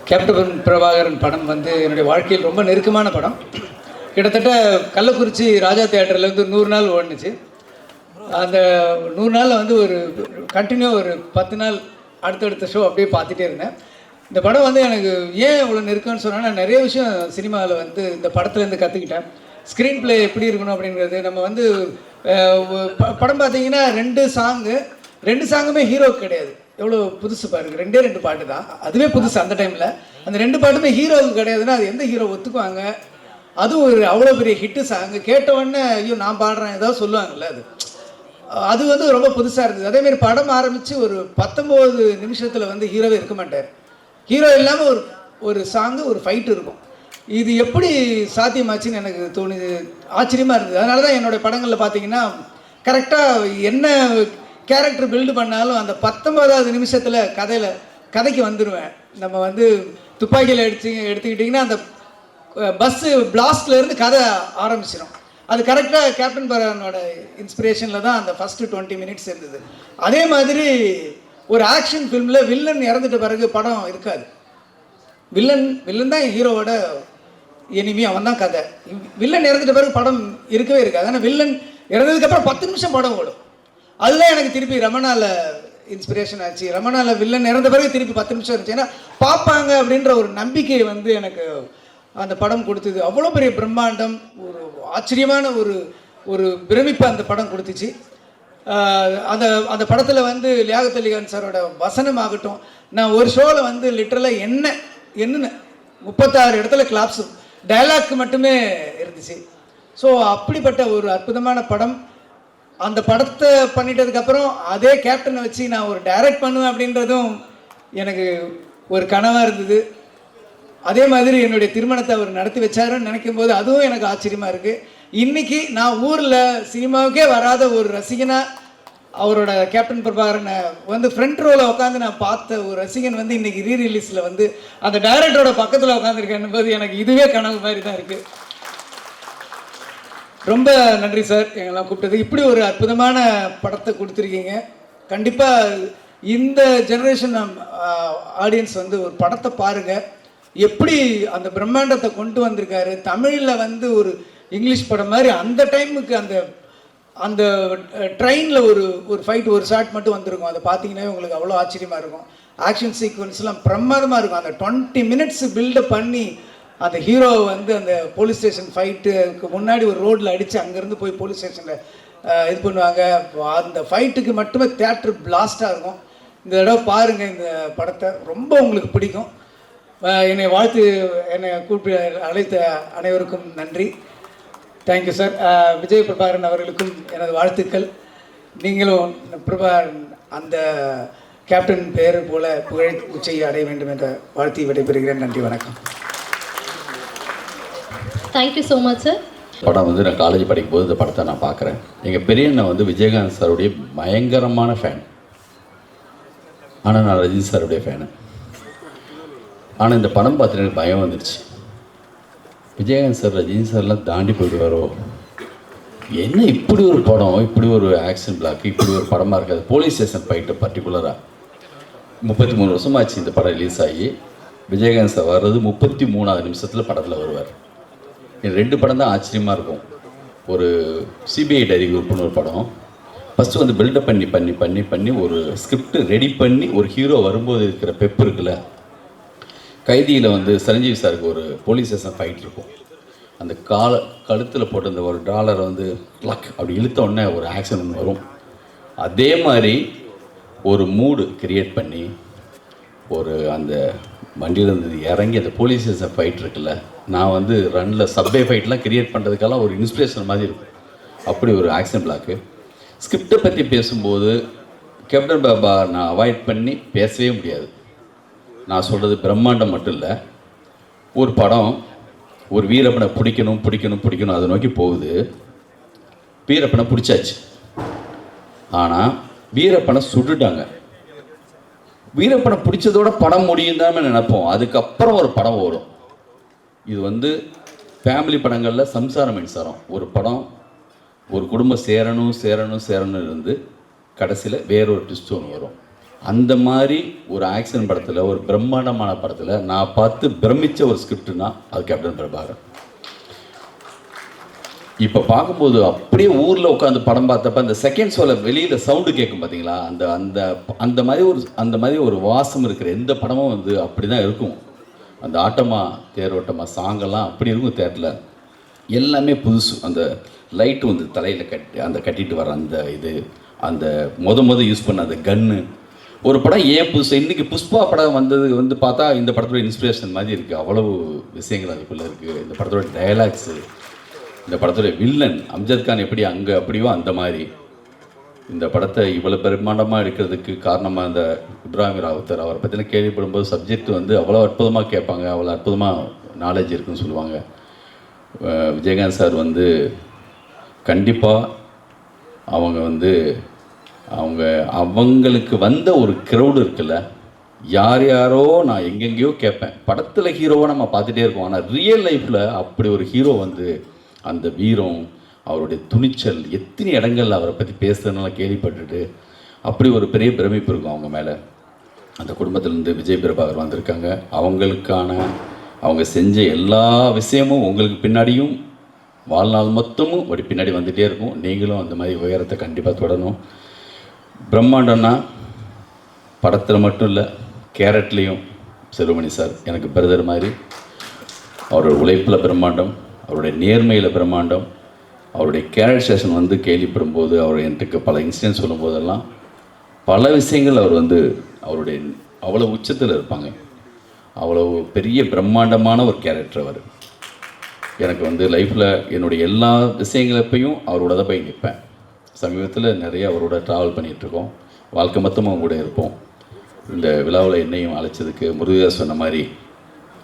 Captain Prabhakaran படம் வந்து என்னுடைய வாழ்க்கையில் ரொம்ப நெருக்கமான படம். கிட்டத்தட்ட கள்ளக்குறிச்சி ராஜா தியேட்டர்லேருந்து 100 நாள் ஓடுனுச்சு. அந்த 100 நாளில் வந்து ஒரு கண்டினியூ ஒரு 10 நாள் அடுத்தடுத்த ஷோ அப்படியே பார்த்துட்டே இருந்தேன். இந்த படம் வந்து எனக்கு ஏன் இவ்வளோ நெருக்கம்னு சொன்னால், நான் நிறைய விஷயம் சினிமாவில் வந்து இந்த படத்துலேருந்து கற்றுக்கிட்டேன். ஸ்க்ரீன் ப்ளே எப்படி இருக்கணும் அப்படிங்கிறது. நம்ம வந்து படம் பார்த்தீங்கன்னா 2 சாங்குமே ஹீரோவுக்கு கிடையாது. எவ்வளோ புதுசு பாருங்கள், 2 பாட்டு தான், அதுவே புதுசு அந்த டைமில். அந்த 2 பாட்டுமே ஹீரோவுக்கு கிடையாதுன்னா அது எந்த ஹீரோ ஒத்துக்குவாங்க? அதுவும் ஒரு அவ்வளோ பெரிய ஹிட்டு சாங்கு. கேட்டவுடனே ஐயோ நான் பாடுறேன் ஏதாவது சொல்லுவாங்கல்ல, அது வந்து ரொம்ப புதுசாக இருந்தது. அதேமாரி படம் ஆரம்பித்து ஒரு 19 நிமிஷத்தில் வந்து ஹீரோவே இருக்க மாட்டார். ஹீரோ இல்லாமல் ஒரு சாங்கு, ஒரு ஃபைட்டு இருக்கும். இது எப்படி சாத்தியமாச்சுன்னு எனக்கு தோணுது, ஆச்சரியமாக இருந்தது. அதனால தான் என்னோடய படங்களில் பார்த்தீங்கன்னா கரெக்டாக என்ன கேரக்டர் பில்டு பண்ணாலும் அந்த 19வது நிமிஷத்தில் கதைக்கு வந்துடுவேன். நம்ம வந்து துப்பாக்கியில் எடுத்துக்கிட்டிங்கன்னா அந்த பஸ்ஸு பிளாஸ்ட்லேருந்து கதை ஆரம்பிச்சிடும். அது கரெக்டாக கேப்டன் பிரபாகரனோட இன்ஸ்பிரேஷனில் தான் அந்த ஃபஸ்ட்டு 20 மினிட்ஸ் இருந்தது. அதே மாதிரி ஒரு ஆக்ஷன் ஃபிலிமில் வில்லன் இறந்துட்ட பிறகு படம் இருக்காது. வில்லன் தான் ஹீரோவோட எனிமி, அவன் தான் கதை. வில்லன் இறந்துட்ட பிறகு படம் இருக்கவே இருக்காது. ஆனால் வில்லன் இறந்ததுக்கப்புறம் 10 நிமிஷம் படம் ஓடும். அதுதான் எனக்கு திருப்பி ரமணாவில் இன்ஸ்பிரேஷன் ஆச்சு. ரமணாவில் வில்லன் இறந்த பிறகு திருப்பி 10 நிமிஷம் இருந்துச்சு. ஏன்னா பார்ப்பாங்க அப்படின்ற ஒரு நம்பிக்கை வந்து எனக்கு அந்த படம் கொடுத்தது. அவ்வளோ பெரிய பிரம்மாண்டம், ஒரு ஆச்சரியமான ஒரு பிரமிப்பு அந்த படம் கொடுத்துச்சு. அந்த படத்தில் வந்து லியாகத் அலி கான் சாரோட வசனம் ஆகட்டும், நான் ஒரு ஷோவில் வந்து லிட்டரலாக என்னன்னு 36 இடத்துல கிளாப்ஸு டைலாக் மட்டுமே இருந்துச்சு. ஸோ அப்படிப்பட்ட ஒரு அற்புதமான படம். அந்த படத்தை பண்ணிட்டதுக்கப்புறம் அதே கேப்டனை வச்சு நான் ஒரு டைரக்ட் பண்ணுவேன் அப்படின்றதும் எனக்கு ஒரு கனவாக இருந்தது. அதே மாதிரி என்னுடைய திருமணத்தை அவர் நடத்தி வச்சாருன்னு நினைக்கும் போது அதுவும் எனக்கு ஆச்சரியமாக இருக்குது. இன்றைக்கி நான் ஊரில் சினிமாவுக்கே வராத ஒரு ரசிகனாக அவரோட கேப்டன் பிரபாகரனை வந்து ஃப்ரண்ட் ரோவில் உட்காந்து நான் பார்த்த ஒரு ரசிகன் வந்து இன்றைக்கி ரீரிலீஸில் வந்து அந்த டைரக்டரோட பக்கத்தில் உட்காந்துருக்கேன் போது எனக்கு இதுவே கனவு மாதிரி தான் இருக்குது. ரொம்ப நன்றி சார் எங்கெல்லாம் கூப்பிட்டது. இப்படி ஒரு அற்புதமான படத்தை கொடுத்துருக்கீங்க. கண்டிப்பாக இந்த ஜெனரேஷன் ஆடியன்ஸ் வந்து ஒரு படத்தை பாருங்கள், எப்படி அந்த பிரம்மாண்டத்தை கொண்டு வந்திருக்காரு. தமிழில் வந்து ஒரு இங்கிலீஷ் படம் மாதிரி அந்த டைமுக்கு அந்த ட்ரெயினில் ஒரு ஃபைட், ஒரு ஷாட் மட்டும் வந்திருக்கும். அதை பார்த்தீங்கன்னா உங்களுக்கு அவ்வளோ ஆச்சரியமாக இருக்கும். ஆக்ஷன் சீக்வன்ஸ்லாம் பிரமாதமாக இருக்கும். அந்த 20 மினிட்ஸ் பில்டப் பண்ணி அந்த ஹீரோ வந்து அந்த போலீஸ் ஸ்டேஷன் ஃபைட்டுக்கு முன்னாடி ஒரு ரோட்டில் அடித்து அங்கேருந்து போய் போலீஸ் ஸ்டேஷனில் இது பண்ணுவாங்க. அந்த ஃபைட்டுக்கு மட்டுமே தியேட்டர் பிளாஸ்டாக இருக்கும். இந்த தடவை பாருங்கள் இந்த படத்தை, ரொம்ப உங்களுக்கு பிடிக்கும். என்னை கூப்பிட்டு அழைத்த அனைவருக்கும் நன்றி. Thank you sir. விஜய் பிரபாகரன் அவர்களுக்கும் எனது வாழ்த்துக்கள். நீங்களும் பிரபாகரன் அந்த கேப்டன் பெயர் போல புகழ் உச்சையை அடைய வேண்டும் என்ற வாழ்த்தி விடைபெறுகிறேன். நன்றி, வணக்கம். Thank you so much sir. படம் வந்து நான் காலேஜ் படிக்கும்போது இந்த படத்தை நான் பார்க்குறேன். எங்கள் பெரியண்ணன் வந்து விஜயகாந்த் சாருடைய பயங்கரமான ஃபேன். ஆனால் நான் ரஜினி சாருடைய ஃபேனு. ஆனால் இந்த படம் பார்த்துட்டு எனக்கு பயம் வந்துடுச்சு. விஜயகாந்த் சார் ரஜினி சார்லாம் தாண்டி போயிடுவாரோ, என்ன இப்படி ஒரு படம், இப்படி ஒரு ஆக்ஷன் பிளாக், இப்படி ஒரு படமாக இருக்காது. போலீஸ் ஸ்டேஷன் ஃபைட்டு பர்டிகுலராக 33 வருஷமாச்சு இந்த படம் ரிலீஸ் ஆகி. விஜயகாந்த் சார் வர்றது 33வது நிமிஷத்தில் படத்தில் வருவார். இது 2 படம் தான் ஆச்சரியமாக இருக்கும். ஒரு சிபிஐ டைரி குரூப்னு ஒரு படம், ஃபஸ்ட்டு வந்து பில்டப் பண்ணி ஒரு ஸ்கிரிப்ட் ரெடி பண்ணி ஒரு ஹீரோ வரும்போது இருக்கிற பெப் இருக்குல்ல. கைதியில் வந்து சிரஞ்சீவி சாருக்கு ஒரு போலீஸ் ஸ்டேஷன் ஃபைட் இருக்கும். அந்த கழுத்தில் போட்டு அந்த ஒரு டாலரை வந்து க்ளக் அப்படி இழுத்த உடனே ஒரு ஆக்ஷன் ஒன்று வரும். அதே மாதிரி ஒரு மூடு கிரியேட் பண்ணி ஒரு அந்த வண்டியிலேருந்து இறங்கி அந்த போலீஸ் ஸ்டேஷன் ஃபைட் இருக்குல்ல, நான் வந்து ரன்னில் சப்வே ஃபைட்லாம் கிரியேட் பண்ணுறதுக்கெல்லாம் ஒரு இன்ஸ்பிரேஷன் மாதிரி இருக்கும். அப்படி ஒரு ஆக்ஷன் பிளாக்கு. ஸ்கிரிப்டை பற்றி பேசும்போது கேப்டன் பாபா நான் அவாய்ட் பண்ணி பேசவே முடியாது. நான் சொல்கிறது பிரம்மாண்டம் மட்டும் இல்லை, ஒரு படம் ஒரு வீரப்பனை பிடிக்கணும் அதை நோக்கி போகுது. வீரப்பனை பிடிச்சாச்சு, ஆனால் வீரப்பனை சுட்டுட்டாங்க. வீரப்பனை பிடிச்சதோட படம் முடியும் தான் நினைப்போம். அதுக்கப்புறம் ஒரு படம் ஓடும். இது வந்து ஃபேமிலி படங்களில் சம்சார மின்சாரம் ஒரு படம், ஒரு குடும்பம் சேரணும் இருந்து கடைசியில் வேறொரு ட்விஸ்ட் ஒன்று வரும். அந்த மாதிரி ஒரு ஆக்ஷன் படத்தில், ஒரு பிரம்மாண்டமான படத்தில் நான் பார்த்து பிரமித்த ஒரு ஸ்கிரிப்ட்னா அது கேப்டன் பிரபாகரன். இப்போ பார்க்கும்போது அப்படியே ஊரில் உட்காந்து படம் பார்த்தப்ப அந்த செகண்ட் ஷோவில் வெளியில் சவுண்டு கேட்கும் பார்த்தீங்களா, அந்த அந்த அந்த மாதிரி ஒரு வாசம் இருக்கிற எந்த படமும் வந்து அப்படி தான் இருக்கும். அந்த ஆட்டமா தேரோட்டமா சாங்கெல்லாம் அப்படி இருக்கும் தேட்டரில். எல்லாமே புதுசு. அந்த லைட்டு வந்து தலையில் கட்டிட்டு வர அந்த இது, அந்த மொத யூஸ் பண்ண அந்த கன்று. ஒரு படம் ஏன் புதுசு, இன்றைக்கி புஷ்பா படம் வந்தது வந்து பார்த்தா இந்த படத்தோட இன்ஸ்பிரேஷன் மாதிரி இருக்குது. அவ்வளவு விஷயங்கள் அதுக்குள்ளே இருக்குது. இந்த படத்தோட டயலாக்ஸு, இந்த படத்தோட வில்லன் அம்ஜத் கான் எப்படி அங்கே அப்படியோ அந்த மாதிரி இந்த படத்தை இவ்வளோ பிரம்மாண்டமாக எடுக்கிறதுக்கு காரணமாக இந்த இப்ராஹிம் ராவுத்தர். அவரை பற்றின கேள்விப்படும்போது சப்ஜெக்ட் வந்து அவ்வளோ அற்புதமாக கேட்பாங்க, அவ்வளோ அற்புதமாக நாலேஜ் இருக்குன்னு சொல்லுவாங்க. விஜயகாந்த் சார் வந்து கண்டிப்பாக அவங்க வந்து அவங்களுக்கு வந்த ஒரு க்ரௌடு இருக்குல்ல, யாரோ நான் எங்கெங்கேயோ கேட்பேன். படத்தில் ஹீரோவாக நம்ம பார்த்துட்டே இருக்கோம், ஆனால் ரியல் லைஃப்பில் அப்படி ஒரு ஹீரோ வந்து அந்த வீரம், அவருடைய துணிச்சல், எத்தனை இடங்கள் அவரை பற்றி பேசுறதுனால கேள்விப்பட்டுட்டு அப்படி ஒரு பெரிய பிரமிப்பு இருக்கும் அவங்க மேலே. அந்த குடும்பத்திலேருந்து விஜய் பிரபாகர் வந்திருக்காங்க. அவங்க செஞ்ச எல்லா விஷயமும் உங்களுக்கு பின்னாடியும் வாழ்நாள் மொத்தமும் அப்படி பின்னாடி வந்துகிட்டே இருக்கும். நீங்களும் அந்த மாதிரி உயரத்தை கண்டிப்பாக தொடரணும். பிரம்மாண்டம்னா படத்தில் மட்டும் இல்லை, கேரட்லேயும் செல்வமணி சார் எனக்கு பிரதர் மாதிரி. அவரோட உழைப்பில் பிரம்மாண்டம், அவருடைய நேர்மையில் பிரம்மாண்டம், அவருடைய கேரக்டரைசேஷன் வந்து கேள்விப்படும்போது, அவர் எனக்கு பல இன்சிடென்ட் சொல்லும் போதெல்லாம் பல விஷயங்கள் அவர் வந்து அவருடைய அவ்வளோ உச்சத்தில் இருப்பாங்க. அவ்வளோ பெரிய பிரம்மாண்டமான ஒரு கேரக்டர் அவர். எனக்கு வந்து லைஃப்பில் என்னுடைய எல்லா விஷயங்களப்பையும் அவரோட தான் போய் நிற்பேன். சமீபத்தில் நிறைய அவரோட ட்ராவல் பண்ணிகிட்ருக்கோம், வாழ்க்கை மொத்தமாக அவங்க கூட இருப்போம். இந்த விழாவில் என்னையும் அழைச்சதுக்கு முருகதாஸ் சொன்ன மாதிரி,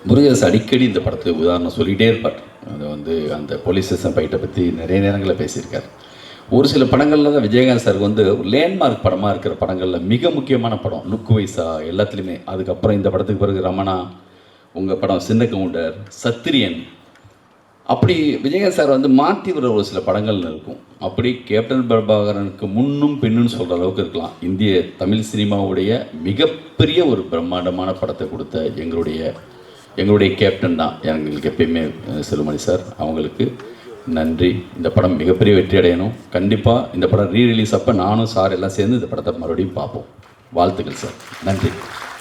முருகதாஸ் அடிக்கடி இந்த படத்துக்கு உதாரணம் சொல்லிகிட்டே இருப்பார். அது வந்து அந்த போலீஸ் ஸ்டேஷன் ஃபைட்டை பற்றி நிறைய நேரங்களில் பேசியிருக்கார். ஒரு சில படங்களில் தான் விஜயகாந்த் சாருக்கு வந்து லேண்ட்மார்க் படமாக இருக்கிற படங்களில் மிக முக்கியமான படம், லுக் வைஸாக எல்லாத்துலேயுமே. அதுக்கப்புறம் இந்த படத்துக்கு பிறகு ரமணா, உங்கள் படம் சின்ன கவுண்டர், சத்திரியன், அப்படி விஜயகாந்த் சார் வந்து மாற்றி வர ஒரு சில படங்கள் இருக்கும். அப்படி கேப்டன் பிரபாகரனுக்கு முன்னும் பின்னும் சொல்கிற அளவுக்கு இருக்கலாம். இந்திய தமிழ் சினிமாவுடைய மிகப்பெரிய ஒரு பிரம்மாண்டமான படத்தை கொடுத்த எங்களுடைய கேப்டன் தான் எங்களுக்கு எப்பயுமே செல்வமணி சார். அவங்களுக்கு நன்றி. இந்த படம் மிகப்பெரிய வெற்றி அடையணும். கண்டிப்பாக இந்த படம் ரீரிலீஸ் அப்போ நானும் சார் எல்லாம் சேர்ந்து இந்த படத்தை மறுபடியும் பார்ப்போம். வாழ்த்துக்கள் சார். நன்றி.